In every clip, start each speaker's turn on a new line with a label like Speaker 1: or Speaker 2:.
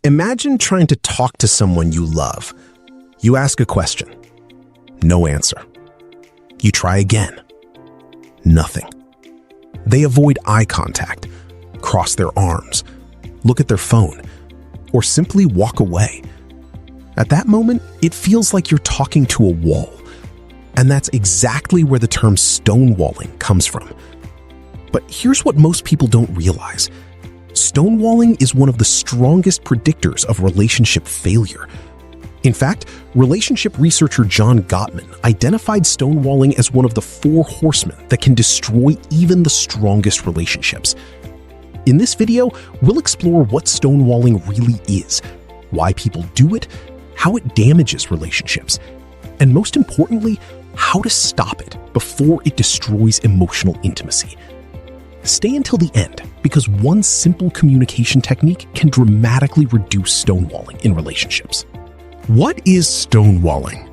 Speaker 1: Imagine trying to talk to someone you love. You ask a question. No answer. You try again. Nothing. They avoid eye contact, cross their arms, look at their phone, or simply walk away. At that moment, it feels like you're talking to a wall. And that's exactly where the term stonewalling comes from. But here's what most people don't realize. Stonewalling is one of the strongest predictors of relationship failure. In fact, relationship researcher John Gottman identified stonewalling as one of the 4 horsemen that can destroy even the strongest relationships. In this video, we'll explore what stonewalling really is, why people do it, how it damages relationships, and most importantly, how to stop it before it destroys emotional intimacy. Stay until the end, because one simple communication technique can dramatically reduce stonewalling in relationships. What is stonewalling?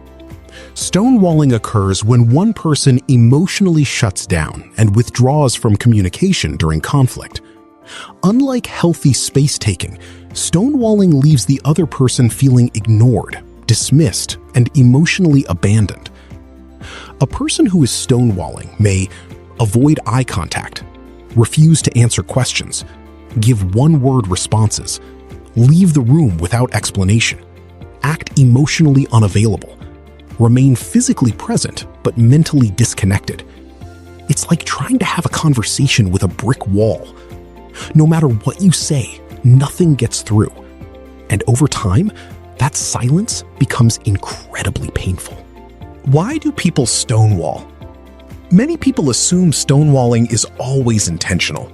Speaker 1: Stonewalling occurs when one person emotionally shuts down and withdraws from communication during conflict. Unlike healthy space-taking, stonewalling leaves the other person feeling ignored, dismissed, and emotionally abandoned. A person who is stonewalling may avoid eye contact, refuse to answer questions, give one-word responses, leave the room without explanation, act emotionally unavailable, remain physically present but mentally disconnected. It's like trying to have a conversation with a brick wall. No matter what you say, nothing gets through. And over time, that silence becomes incredibly painful. Why do people stonewall? Many people assume stonewalling is always intentional,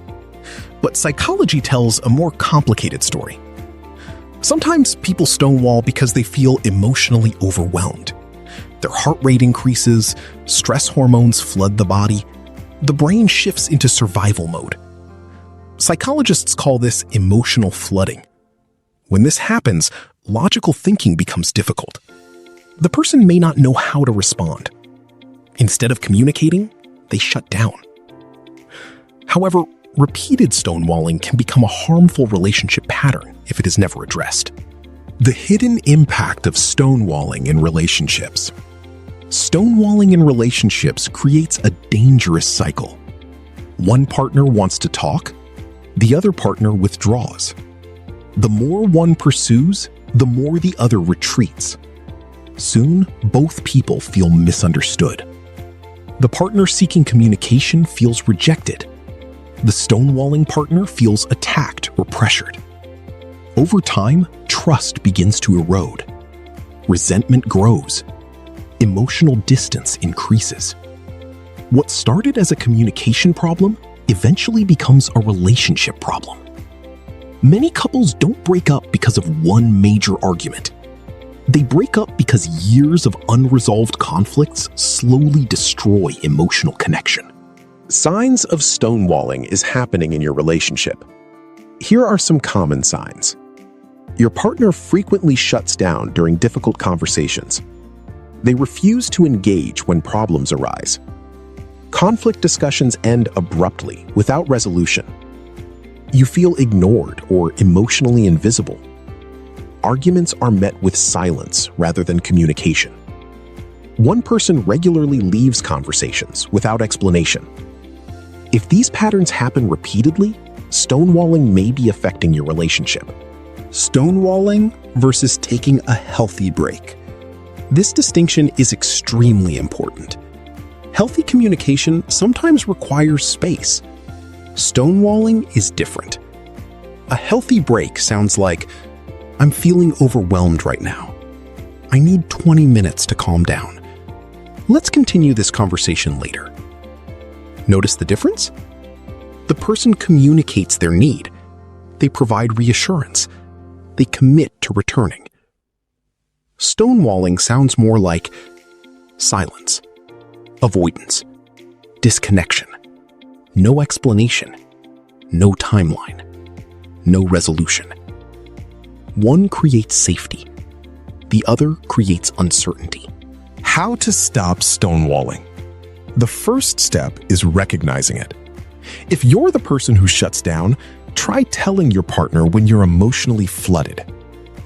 Speaker 1: but psychology tells a more complicated story. Sometimes people stonewall because they feel emotionally overwhelmed. Their heart rate increases, stress hormones flood the body, the brain shifts into survival mode. Psychologists call this emotional flooding. When this happens, logical thinking becomes difficult. The person may not know how to respond. Instead of communicating, they shut down. However, repeated stonewalling can become a harmful relationship pattern if it is never addressed. The hidden impact of stonewalling in relationships. Stonewalling in relationships creates a dangerous cycle. One partner wants to talk, the other partner withdraws. The more one pursues, the more the other retreats. Soon, both people feel misunderstood. The partner seeking communication feels rejected. The stonewalling partner feels attacked or pressured. Over time, trust begins to erode. Resentment grows. Emotional distance increases. What started as a communication problem eventually becomes a relationship problem. Many couples don't break up because of one major argument. They break up because years of unresolved conflicts slowly destroy emotional connection. Signs of stonewalling is happening in your relationship. Here are some common signs. Your partner frequently shuts down during difficult conversations. They refuse to engage when problems arise. Conflict discussions end abruptly without resolution. You feel ignored or emotionally invisible. Arguments are met with silence rather than communication. One person regularly leaves conversations without explanation. If these patterns happen repeatedly, stonewalling may be affecting your relationship. Stonewalling versus taking a healthy break. This distinction is extremely important. Healthy communication sometimes requires space. Stonewalling is different. A healthy break sounds like, "I'm feeling overwhelmed right now. I need 20 minutes to calm down. Let's continue this conversation later." Notice the difference? The person communicates their need. They provide reassurance. They commit to returning. Stonewalling sounds more like silence, avoidance, disconnection, no explanation, no timeline, no resolution. One creates safety. The other creates uncertainty. How to stop stonewalling? The first step is recognizing it. If you're the person who shuts down, try telling your partner when you're emotionally flooded.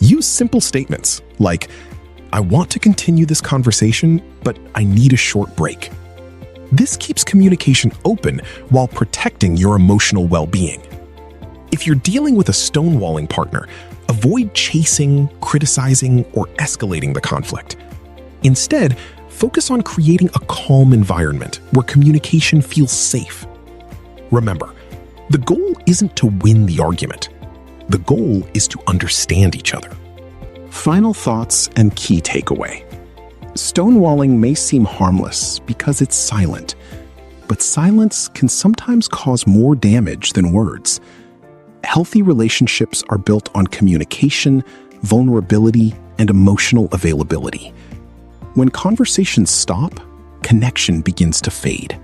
Speaker 1: Use simple statements like, "I want to continue this conversation, but I need a short break." This keeps communication open while protecting your emotional well-being. If you're dealing with a stonewalling partner, avoid chasing, criticizing, or escalating the conflict. Instead, focus on creating a calm environment where communication feels safe. Remember, the goal isn't to win the argument. The goal is to understand each other. Final thoughts and key takeaway. Stonewalling may seem harmless because it's silent, but silence can sometimes cause more damage than words. Healthy relationships are built on communication, vulnerability, and emotional availability. When conversations stop, connection begins to fade.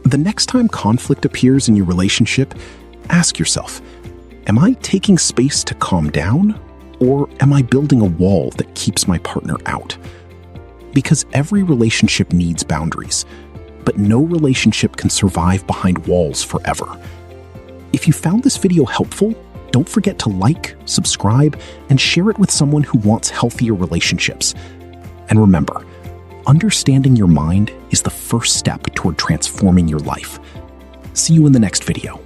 Speaker 1: The next time conflict appears in your relationship, ask yourself, am I taking space to calm down, or am I building a wall that keeps my partner out? Because every relationship needs boundaries, but no relationship can survive behind walls forever. If you found this video helpful, don't forget to like, subscribe, and share it with someone who wants healthier relationships. And remember, understanding your mind is the first step toward transforming your life. See you in the next video.